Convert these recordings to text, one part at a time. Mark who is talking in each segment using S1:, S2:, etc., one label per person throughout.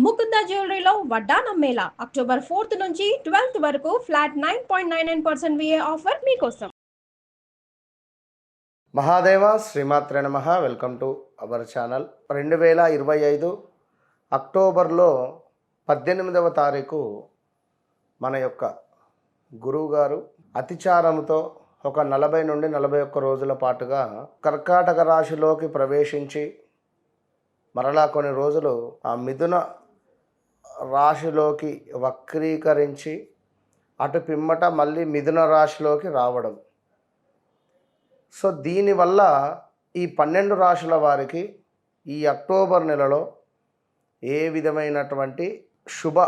S1: ముకుంద జ్యువెలరీలో వడ్డానం Mela October 4th నుంచి 12th వరకు ఫ్లాట్ 9.99% VA ఆఫర్ మీకోసం.
S2: మహాదేవ శ్రీమాత్రే నమః. Welcome to our channel. 2025 అక్టోబర్లో 18వ తారీఖు మన యొక్క గురువు గారు అతిచారంతో ఒక 40 నుండి 41 రోజుల పాటుగా కర్కాటక రాశిలోకి ప్రవేశించి మరలా కొన్ని రోజులు ఆ మిథున రాశిలోకి వక్రీకరించి అటు పిమ్మట మళ్ళీ మిథున రాశిలోకి రావడం. సో దీనివల్ల ఈ 12 రాశుల వారికి ఈ అక్టోబర్ నెలలో ఏ విధమైనటువంటి శుభ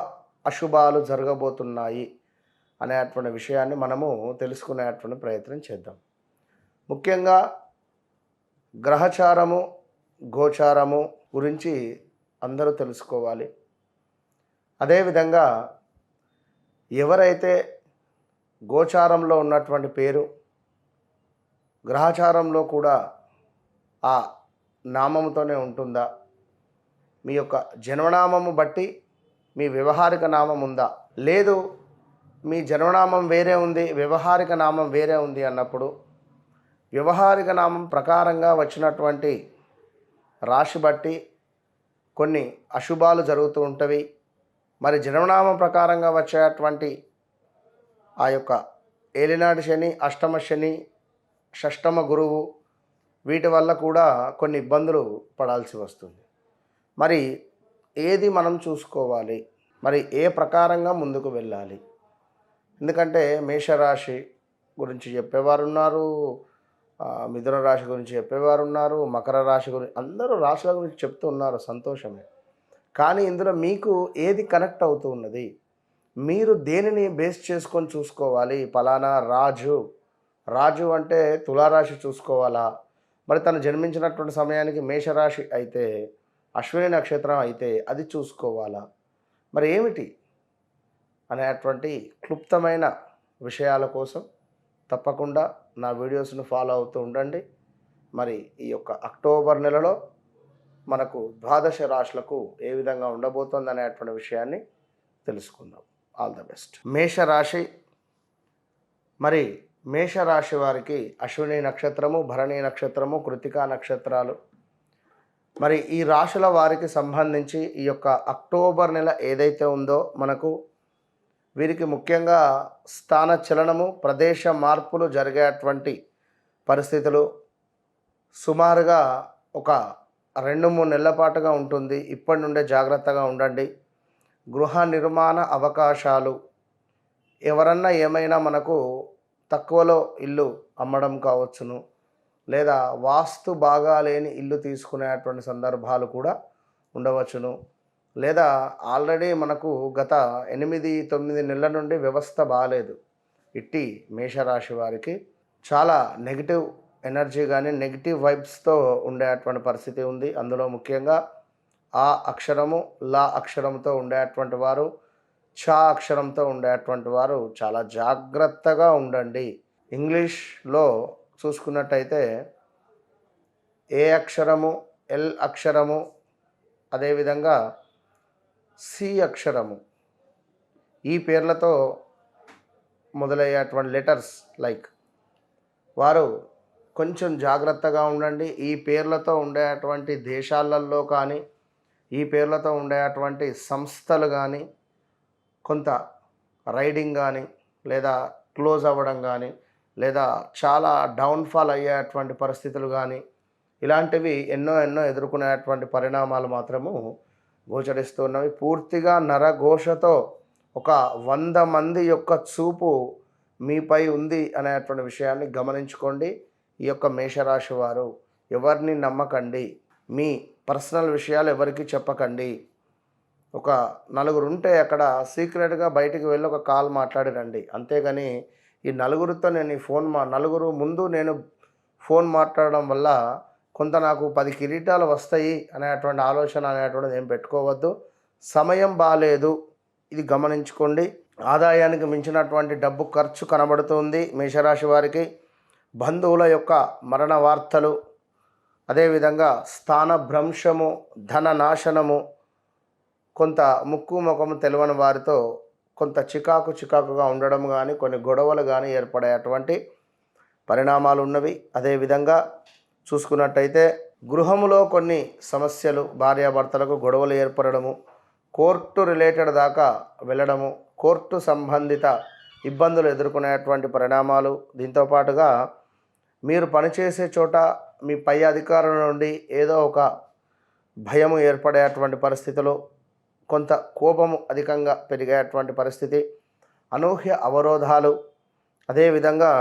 S2: అశుభాలు జరగబోతున్నాయి అనేటువంటి విషయాన్ని మనము తెలుసుకునేటువంటి ప్రయత్నం చేద్దాం. ముఖ్యంగా గ్రహచారము గోచారము గురించి అందరూ తెలుసుకోవాలి. అదేవిధంగా ఎవరైతే గోచారంలో ఉన్నటువంటి పేరు గ్రహచారంలో కూడా ఆ నామముతోనే ఉంటుందా, మీ యొక్క జన్మనామము బట్టి మీ వ్యవహారిక నామం ఉందా, లేదు మీ జన్మనామం వేరే ఉంది వ్యవహారిక నామం వేరే ఉంది అన్నప్పుడు వ్యవహారిక నామం ప్రకారంగా వచ్చినటువంటి రాశి బట్టి కొన్ని అశుభాలు జరుగుతూ ఉంటవి. మరి జన్మనామం ప్రకారంగా వచ్చేటువంటి ఆ యొక్క ఏలినాటి శని, అష్టమ శని, షష్టమ గురువు వీటి వల్ల కూడా కొన్ని ఇబ్బందులు పడాల్సి వస్తుంది. మరి ఏది మనం చూసుకోవాలి, మరి ఏ ప్రకారంగా ముందుకు వెళ్ళాలి? ఎందుకంటే మేషరాశి గురించి చెప్పేవారు ఉన్నారు, మిథున రాశి గురించి చెప్పేవారు ఉన్నారు, మకర రాశి గురించి, అందరూ రాశుల గురించి చెప్తూ ఉన్నారు, సంతోషమే. కానీ ఇందులో మీకు ఏది కనెక్ట్ అవుతూ ఉన్నది, మీరు దేనిని బేస్ చేసుకొని చూసుకోవాలి? ఫలానా రాజు అంటే తులారాశి చూసుకోవాలా, మరి తను జన్మించినటువంటి సమయానికి మేషరాశి అయితే అశ్విని నక్షత్రం అయితే అది చూసుకోవాలా, మరి ఏమిటి అనేటువంటి క్లుప్తమైన విషయాల కోసం తప్పకుండా నా వీడియోస్ను ఫాలో అవుతూ ఉండండి. మరి ఈ యొక్క అక్టోబర్ నెలలో మనకు ద్వాదశ రాశులకు ఏ విధంగా ఉండబోతోంది అనేటువంటి విషయాన్ని తెలుసుకుందాం. All the best. మేషరాశి. మరి మేషరాశి వారికి అశ్విని నక్షత్రము, భరణి నక్షత్రము, కృతికా నక్షత్రాలు. మరి ఈ రాశుల వారికి సంబంధించి ఈ యొక్క అక్టోబర్ నెల ఏదైతే ఉందో మనకు వీరికి ముఖ్యంగా స్థాన చలనము, ప్రదేశ మార్పులు జరిగేటువంటి పరిస్థితులు సుమారుగా ఒక 2-3 నెలల పాటుగా ఉంటుంది. ఇప్పటి నుండే జాగ్రత్తగా ఉండండి. గృహ నిర్మాణ అవకాశాలు, ఎవరన్నా ఏమైనా మనకు తక్కువలో ఇల్లు అమ్మడం కావచ్చును, లేదా వాస్తు బాగాలేని ఇల్లు తీసుకునేటువంటి సందర్భాలు కూడా ఉండవచ్చును, లేదా ఆల్రెడీ మనకు గత 8-9 నెలల నుండి వ్యవస్థ బాగాలేదు. ఇట్టి మేషరాశి వారికి చాలా నెగిటివ్ ఎనర్జీ కానీ నెగిటివ్ వైబ్స్తో ఉండేటువంటి పరిస్థితి ఉంది. అందులో ముఖ్యంగా ఆ అక్షరము, లా అక్షరంతో ఉండేటువంటి వారు, చ అక్షరంతో ఉండేటువంటి వారు చాలా జాగ్రత్తగా ఉండండి. ఇంగ్లీష్లో చూసుకున్నట్టయితే ఏ అక్షరము, ఎల్ అక్షరము, అదేవిధంగా సి అక్షరము, ఈ పేర్లతో మొదలయ్యేటువంటి లెటర్స్ లైక్ వారు కొంచెం జాగ్రత్తగా ఉండండి. ఈ పేర్లతో ఉండేటువంటి దేశాలలో కానీ, ఈ పేర్లతో ఉండేటువంటి సంస్థలు కానీ కొంత రైడింగ్ కానీ, లేదా క్లోజ్ అవ్వడం కానీ, లేదా చాలా డౌన్ఫాల్ అయ్యేటువంటి పరిస్థితులు కానీ, ఇలాంటివి ఎన్నో ఎదుర్కొనేటువంటి పరిణామాలు మాత్రము గోచరిస్తున్నవి. పూర్తిగా నరఘోషతో ఒక 100 మంది యొక్క చూపు మీపై ఉంది అనేటువంటి విషయాన్ని గమనించుకోండి. ఈ యొక్క మేషరాశి వారు ఎవరిని నమ్మకండి, మీ పర్సనల్ విషయాలు ఎవరికి చెప్పకండి. ఒక 4 ఉంటే అక్కడ సీక్రెట్గా బయటికి వెళ్ళి ఒక కాల్ మాట్లాడి రండి. అంతేగాని ఈ నలుగురితో నేను ఈ నలుగురు ముందు నేను ఫోన్ మాట్లాడడం వల్ల కొంత నాకు 10 కిరీటాలు వస్తాయి అనేటువంటి ఆలోచన అనేటువంటిది ఏం పెట్టుకోవద్దు. సమయం బాగాలేదు, ఇది గమనించుకోండి. ఆదాయానికి మించినటువంటి డబ్బు ఖర్చు కనబడుతుంది మేషరాశి వారికి. బంధువుల యొక్క మరణ వార్తలు, అదేవిధంగా స్థాన భ్రంశము, ధన నాశనము, కొంత ముక్కు ముఖము తెలియని వారితో కొంత చికాకుగా ఉండడం కానీ కొన్ని గొడవలు కానీ ఏర్పడేటువంటి పరిణామాలు ఉన్నవి. అదేవిధంగా చూసుకున్నట్టయితే గృహములో కొన్ని సమస్యలు, భార్యాభర్తలకు గొడవలు ఏర్పడము, కోర్టు రిలేటెడ్ దాకా వెళ్ళడము, కోర్టు సంబంధిత ఇబ్బందులు ఎదుర్కొనేటువంటి పరిణామాలు. దీంతోపాటుగా మీరు పనిచేసే చోట మీ పై అధికారుల నుండి ఏదో ఒక భయము ఏర్పడేటువంటి పరిస్థితులు, కొంత కోపము అధికంగా పెరిగేటువంటి పరిస్థితి, అనూహ్య అవరోధాలు, అదేవిధంగా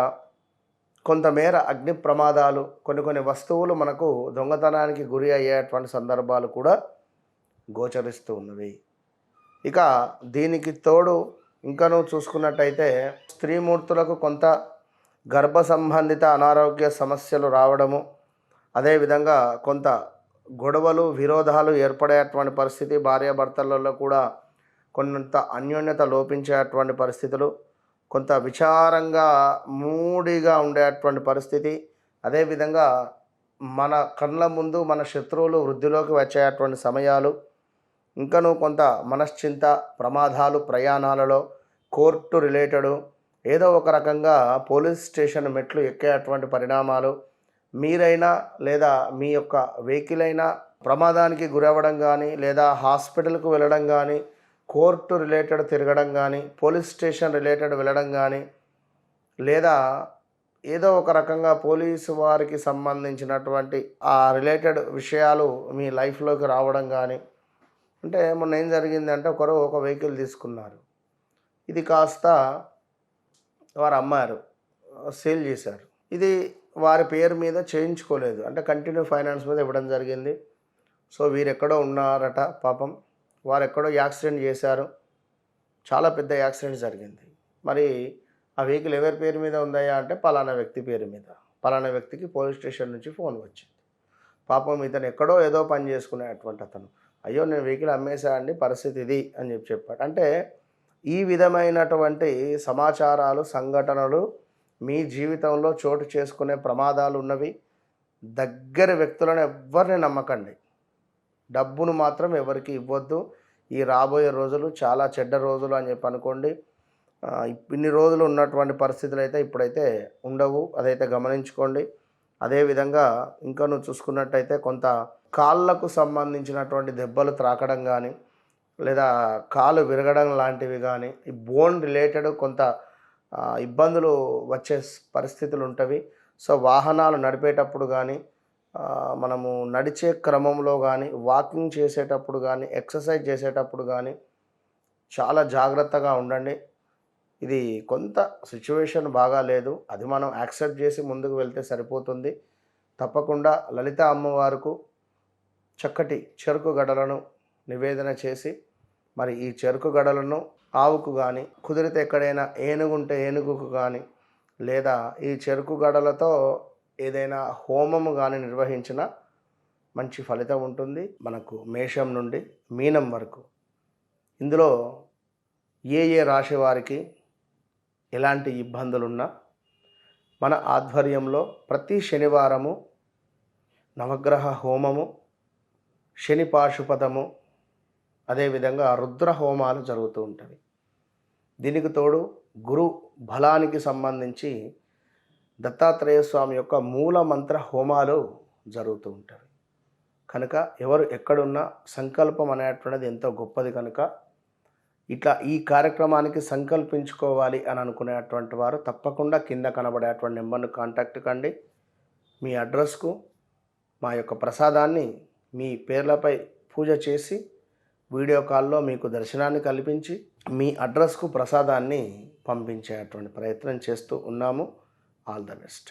S2: కొంతమేర అగ్ని ప్రమాదాలు, కొన్ని వస్తువులు మనకు దొంగతనానికి గురి అయ్యేటువంటి సందర్భాలు కూడా గోచరిస్తూ ఉన్నవి. ఇక దీనికి తోడు ఇంకనూ చూసుకున్నట్టయితే స్త్రీమూర్తులకు కొంత గర్భ సంబంధిత అనారోగ్య సమస్యలు రావడము, అదేవిధంగా కొంత గొడవలు విరోధాలు ఏర్పడేటువంటి పరిస్థితి, భార్యాభర్తలలో కూడా కొంత అన్యోన్యత లోపించేటువంటి పరిస్థితులు, కొంత విచారంగా మూడిగా ఉండేటువంటి పరిస్థితి, అదేవిధంగా మన కళ్ళ ముందు మన శత్రువులు వృద్ధిలోకి వచ్చేటువంటి సమయాలు, ఇంకనూ కొంత మనశ్చింత, ప్రమాదాలు, ప్రయాణాలలో కోర్టు రిలేటెడు ఏదో ఒక రకంగా పోలీస్ స్టేషన్ మెట్లు ఎక్కేటువంటి పరిణామాలు, మీరైనా లేదా మీ యొక్క వెహికల్ అయినా ప్రమాదానికి గురవ్వడం కానీ, లేదా హాస్పిటల్కు వెళ్ళడం కానీ, కోర్టు రిలేటెడ్ తిరగడం కానీ, పోలీస్ స్టేషన్ రిలేటెడ్ వెళ్ళడం కానీ, లేదా ఏదో ఒక రకంగా పోలీసు వారికి సంబంధించినటువంటి ఆ రిలేటెడ్ విషయాలు మీ లైఫ్లోకి రావడం కానీ. అంటే మొన్న ఏం జరిగిందంటే ఒకరు ఒక వెహికల్ తీసుకున్నారు, ఇది కాస్త వారు అమ్మారు, సేల్ చేశారు. ఇది వారి పేరు మీద చేయించుకోలేదు, అంటే కంటిన్యూ ఫైనాన్స్ మీద ఇవ్వడం జరిగింది. సో వీరెక్కడో ఉన్నారట పాపం, వారు ఎక్కడో యాక్సిడెంట్ చేశారు, చాలా పెద్ద యాక్సిడెంట్ జరిగింది. మరి ఆ వెహికల్ ఎవరి పేరు మీద ఉందయ్యా అంటే పలానా వ్యక్తి పేరు మీద. పలానా వ్యక్తికి పోలీస్ స్టేషన్ నుంచి ఫోన్ వచ్చింది. పాపం ఇతను ఎక్కడో ఏదో పని చేసుకునేటువంటి అతను, అయ్యో నేను వెహికల్ అమ్మేశా అండి, పరిస్థితి ఇది అని చెప్పాడు. అంటే ఈ విధమైనటువంటి సమాచారాలు, సంఘటనలు మీ జీవితంలో చోటు చేసుకునే ప్రమాదాలు ఉన్నవి. దగ్గర వ్యక్తులను ఎవ్వరిని నమ్మకండి, డబ్బును మాత్రం ఎవరికి ఇవ్వద్దు. ఈ రాబోయే రోజులు చాలా చెడ్డ రోజులు అని చెప్పి అనుకోండి. ఇన్ని రోజులు ఉన్నటువంటి పరిస్థితులు అయితే ఇప్పుడైతే ఉండవు, అదైతే గమనించుకోండి. అదేవిధంగా ఇంకా నువ్వు చూసుకున్నట్టయితే కొంత కాళ్ళకు సంబంధించినటువంటి దెబ్బలు త్రాకడం కానీ, లేదా కాలు విరగడం లాంటివి కానీ, ఈ బోన్ రిలేటెడ్ కొంత ఇబ్బందులు వచ్చే పరిస్థితులు ఉంటవి. సో వాహనాలు నడిపేటప్పుడు కానీ, మనము నడిచే క్రమంలో కానీ, వాకింగ్ చేసేటప్పుడు కానీ, ఎక్సర్సైజ్ చేసేటప్పుడు కానీ చాలా జాగ్రత్తగా ఉండండి. ఇది కొంత సిచ్యువేషన్ బాగా లేదు, అది మనం యాక్సెప్ట్ చేసి ముందుకు వెళ్తే సరిపోతుంది. తప్పకుండా లలిత అమ్మవారికి చక్కటి చెరుకు గడలను నివేదన చేసి, మరి ఈ చెరుకు గడలను ఆవుకు కానీ, కుదిరితే ఎక్కడైనా ఏనుగుంటే ఏనుగుకు కానీ, లేదా ఈ చెరుకు గడలతో ఏదైనా హోమము కానీ నిర్వహించిన మంచి ఫలితం ఉంటుంది మనకు. మేషం నుండి మీనం వరకు ఇందులో ఏ రాశి వారికి ఎలాంటి ఇబ్బందులున్నా మన ఆధ్వర్యంలో ప్రతి శనివారము నవగ్రహ హోమము, శని పాశుపదము, అదేవిధంగా రుద్ర హోమాలు జరుగుతూ ఉంటాయి. దీనికి తోడు గురు బలానికి సంబంధించి దత్తాత్రేయ స్వామి యొక్క మూల మంత్ర హోమాలు జరుగుతూ ఉంటాయి. కనుక ఎవరు ఎక్కడున్నా సంకల్పం అనేటువంటిది ఎంతో గొప్పది. కనుక ఇట్లా ఈ కార్యక్రమానికి సంకల్పించుకోవాలి అని అనుకునేటువంటి వారు తప్పకుండా కింద కనబడేటువంటి నెంబర్ను కాంటాక్ట్ కండి. మీ అడ్రస్కు మా యొక్క ప్రసాదాన్ని మీ పేర్లపై పూజ చేసి వీడియో కాల్లో మీకు దర్శనాన్ని కల్పించి మీ అడ్రస్కు ప్రసాదాన్ని పంపించేటువంటి ప్రయత్నం చేస్తూ ఉన్నాము. All the best.